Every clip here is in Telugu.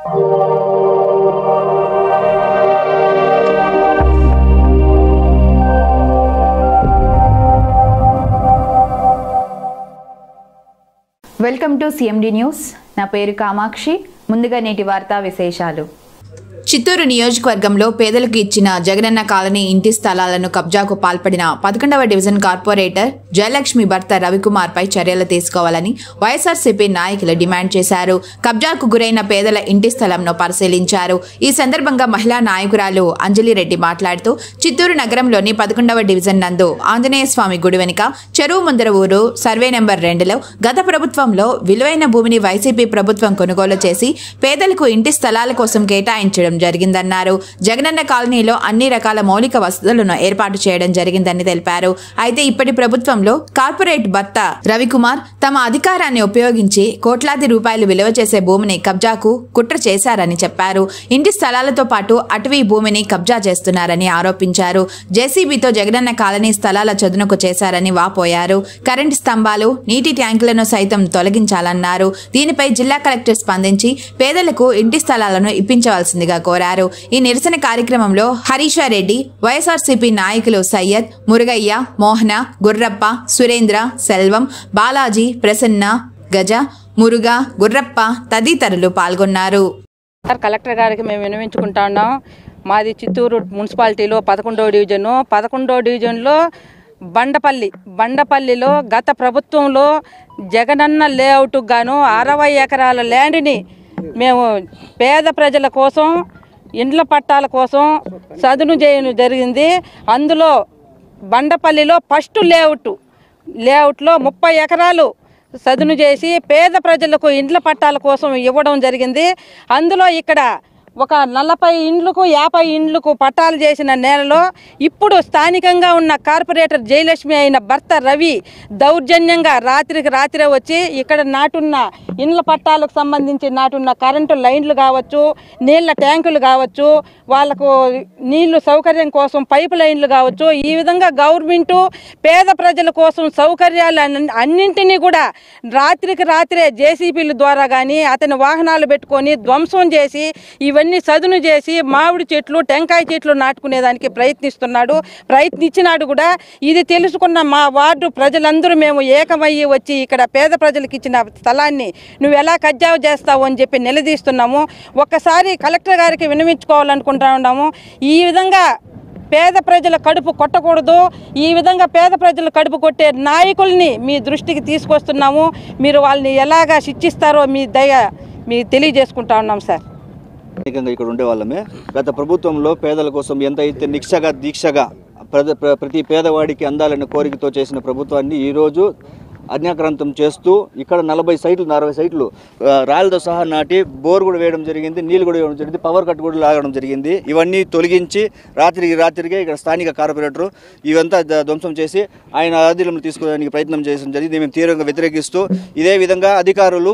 Welcome to CMD news. నా పేరు కామాక్షి. ముందుగా నేటి వార్తా విశేషాలు. చిత్తూరు నియోజకవర్గంలో పేదలకు ఇచ్చిన జగనన్న కాలనీ ఇంటి స్థలాలను కబ్జాకు పాల్పడిన 11వ డివిజన్ కార్పొరేటర్ జయలక్ష్మి భర్త రవికుమార్ పై చర్యలు తీసుకోవాలని వైఎస్ఆర్సీపీ నాయకులు డిమాండ్ చేశారు. కబ్జాకు గురైన పేదల ఇంటి స్థలంను పరిశీలించారు. ఈ సందర్భంగా మహిళా నాయకురాలు అంజలిరెడ్డి మాట్లాడుతూ చిత్తూరు నగరంలోని 11వ డివిజన్ నందు ఆంజనేయ స్వామి గుడి వెనుక చెరువు ముందర ఊరు సర్వే నెంబర్ 2లో గత ప్రభుత్వంలో విలువైన భూమిని వైసీపీ ప్రభుత్వం కొనుగోలు చేసి పేదలకు ఇంటి స్థలాల కోసం కేటాయించడం జరిగిందన్నారు. జగనన్న కాలనీలో అన్ని రకాల మౌలిక వసతులను ఏర్పాటు చేయడం జరిగిందని తెలిపారు. అయితే ఇప్పటి ప్రభుత్వంలో కార్పొరేట్ భర్త రవికుమార్ తమ అధికారాన్ని ఉపయోగించి కోట్లాది రూపాయలు విలువ చేసే భూమిని కబ్జాకు కుట్ర చేశారని చెప్పారు. ఇంటి స్థలాలతో పాటు అటవీ భూమిని కబ్జా చేస్తున్నారని ఆరోపించారు. జేసీబీతో జగనన్న కాలనీ స్థలాల చదునుకు చేశారని వాపోయారు. కరెంటు స్తంభాలు, నీటి ట్యాంకులను సైతం తొలగించాలన్నారు. దీనిపై జిల్లా కలెక్టర్ స్పందించి పేదలకు ఇంటి స్థలాలను ఇప్పించవలసిందిగా కోరారు. ఈ నిరసన కార్యక్రమంలో హరీషారెడ్డి, వైఎస్ఆర్సీపీ నాయకులు సయ్యద్, మురుగయ్య, మోహన, గుర్రప్ప, సురేంద్ర, సెల్వం, బాలాజీ, ప్రసన్న, గజ, మురుగా, గుర్రప్ప తదితరులు పాల్గొన్నారు. కలెక్టర్ గారికి మేము విన్నవించుకుంటా ఉన్నాం. మాది చిత్తూరు మున్సిపాలిటీలో 11వ డివిజను. 11వ డివిజన్లో బండపల్లిలో గత ప్రభుత్వంలో జగనన్న లేఅవుట్కు గాను 60 ఎకరాల ల్యాండ్ని మేము పేద ప్రజల కోసం ఇండ్ల పట్టాల కోసం సదును చేయడం జరిగింది. అందులో బండపల్లిలో ఫస్ట్ లేఅవుట్లో 30 ఎకరాలు సదును చేసి పేద ప్రజలకు ఇండ్ల పట్టాల కోసం ఇవ్వడం జరిగింది. అందులో ఇక్కడ ఒక 40 ఇండ్లకు 50 ఇండ్లకు పట్టాలు చేసిన నేలలో ఇప్పుడు స్థానికంగా ఉన్న కార్పొరేటర్ జయలక్ష్మి అయిన భర్త రవి దౌర్జన్యంగా రాత్రే వచ్చి ఇక్కడ నాటున్న ఇండ్ల పట్టాలకు సంబంధించి నాటున్న కరెంటు లైన్లు కావచ్చు, నీళ్ళ ట్యాంకులు కావచ్చు, వాళ్ళకు నీళ్లు సౌకర్యం కోసం పైపు లైన్లు కావచ్చు, ఈ విధంగా గవర్నమెంటు పేద ప్రజల కోసం సౌకర్యాలు అన్నింటినీ కూడా రాత్రే జేసీబీల ద్వారా కానీ అతని వాహనాలు పెట్టుకొని ధ్వంసం చేసి ఇవన్నీ సదును చేసి మామిడి చెట్లు, టెంకాయ చెట్లు నాటుకునేదానికి ప్రయత్నించినాడు కూడా. ఇది తెలుసుకున్న మా వార్డు ప్రజలందరూ మేము ఏకమయ్యి వచ్చి ఇక్కడ పేద ప్రజలకు ఇచ్చిన స్థలాన్ని నువ్వు ఎలా కబ్జా చేస్తావు అని చెప్పి నిలదీస్తున్నాము. ఒక్కసారి కలెక్టర్ గారికి విన్నవించుకోవాలనుకుంటా ఉన్నాము. ఈ విధంగా పేద ప్రజల కడుపు కొట్టకూడదు. ఈ విధంగా పేద ప్రజల కడుపు కొట్టే నాయకుల్ని మీ దృష్టికి తీసుకొస్తున్నాము. మీరు వాళ్ళని ఎలాగా శిక్షిస్తారో మీ తెలియజేసుకుంటా ఉన్నాం సార్. ఇక్కడ ఉండే వాళ్ళమే గత ప్రభుత్వంలో పేదల కోసం ఎంత అయితే దీక్షగా ప్రతి పేదవాడికి అందాలనే కోరికతో చేసిన ప్రభుత్వాన్ని ఈరోజు అన్యాక్రాంతం చేస్తూ ఇక్కడ 40 సైట్లు 60 సైట్లు రాళ్ళతో సహా నాటి బోర్ కూడా వేయడం జరిగింది, నీళ్ళు కూడా వేయడం జరిగింది, పవర్ కట్ కూడా లాగడం జరిగింది. ఇవన్నీ తొలగించి రాత్రికే ఇక్కడ స్థానిక కార్పొరేటరు ఇవంతా ధ్వంసం చేసి ఆయన ఆధీనంలో తీసుకోవడానికి ప్రయత్నం చేయడం జరిగింది. మేము తీవ్రంగా వ్యతిరేకిస్తూ ఇదే విధంగా అధికారులు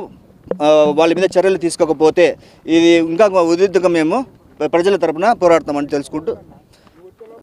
వాళ్ళ మీద చర్యలు తీసుకోకపోతే ఇది ఇంకా ఉధృతంగా మేము ప్రజల తరపున పోరాడతామని తెలుసుకుంటూ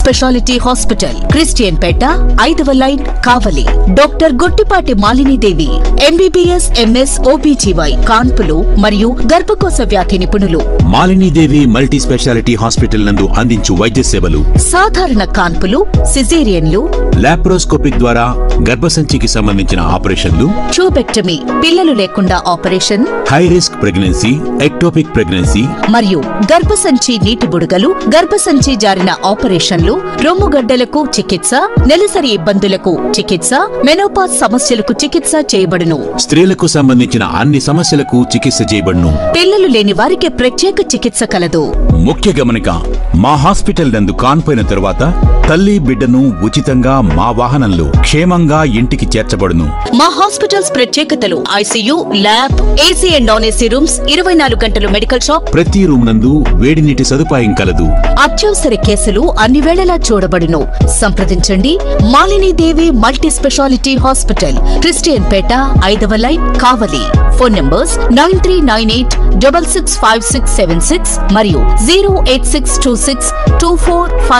స్పెషాలిటీ హాస్పిటల్ క్రిస్టియన్ పేట 5వ line Kavali. Doctor Gottipati Malinidevi MBBS MS OBGY కాన్పులు మరియు గర్భకోశ వ్యాధి నిపుణులు. మాలినీదేవి మల్టీ స్పెషాలిటీ హాస్పిటల్ నందు అందించు వైద్య సేవలు సాధారణ కాన్పులు, సిజేరియన్లు, లాప్రోస్కోపిక్ ద్వారా గర్భసంచికి సంబంధించిన ఆపరేషన్లు, ట్యూబెక్టమీ పిల్లలు లేకుండా operation, high risk pregnancy, ectopic pregnancy మరియు గర్భసంచి నీటి బుడగలు, గర్భసంచి జారిన ఆపరేషన్లు, రొమ్ముగడ్డలకు చికిత్స, నెలసరి ఇబ్బందులకు చికిత్స, మెనోపాజ్ సమస్యలకు చికిత్స చేయబడును. స్త్రీలకు సంబంధించిన అన్ని సమస్యలకు చికిత్స చేయబడును. పిల్లలు లేని వారికి ప్రత్యేక చికిత్స కలదు. ముఖ్య గమనిక, మా హాస్పిటల్ నందు కాన్పోయిన తరువాత తల్లి బిడ్డను ఉచితంగా మా వాహనంలో క్షేమంగా ఇంటికి చేర్చబడును. మా హాస్పిటల్స్ ప్రత్యేకతలు: ICU, lab, AC and non AC rooms, 24 గంటలు మెడికల్ షాప్, ప్రతి రూమ్ నందు వేడి నీటి సదుపాయం కలదు. అత్యవసర కేసులు అన్ని వేళలా చూడబడును. సంప్రదించండి Malinidevi multi speciality hospital, Christian Peta 5వ లైన్ కావలి. ఫోన్ నంబర్స్ 9398665676 మరియు 0862624